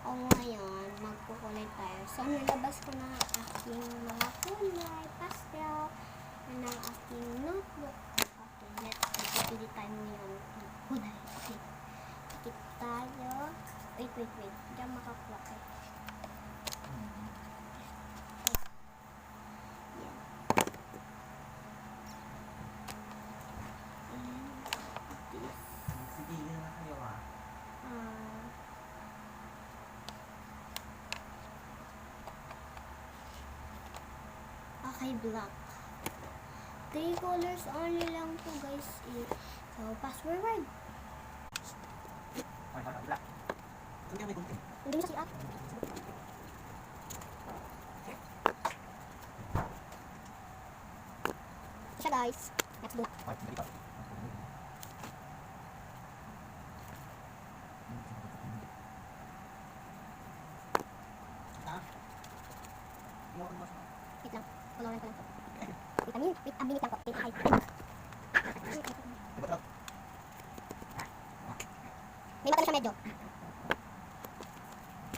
O ngayon, magkukulay tayo. So, nilabas ko na ang aking mga kulay, pastel, ng aking notebook. Okay, pipili tayo ngayon ng kulay. Okay, pikit tayo. Wait. Diyan makakuha kayo. Yan. And this. Sige na kayo Okay, black. 3 colors only lang po, guys. So, pass forward. Hindi mo sa siya. Siya, guys. Let's go. Wait lang. Coloran ko lang. Wait, ang binit lang ko. Wait, hide. May mata na siya medyo.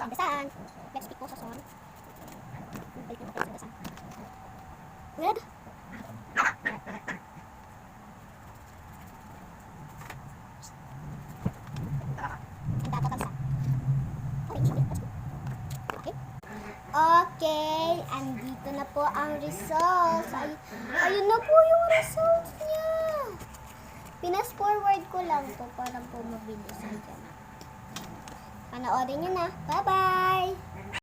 Dasan. Let's pick po sa son. Balik natin sa dasan. Red. Ang dato kalsa. Okay, andito na po ang results. Ayun na po yung results niya. Pinas forward ko lang po para po mabilis. Panoorin nyo na. Bye-bye!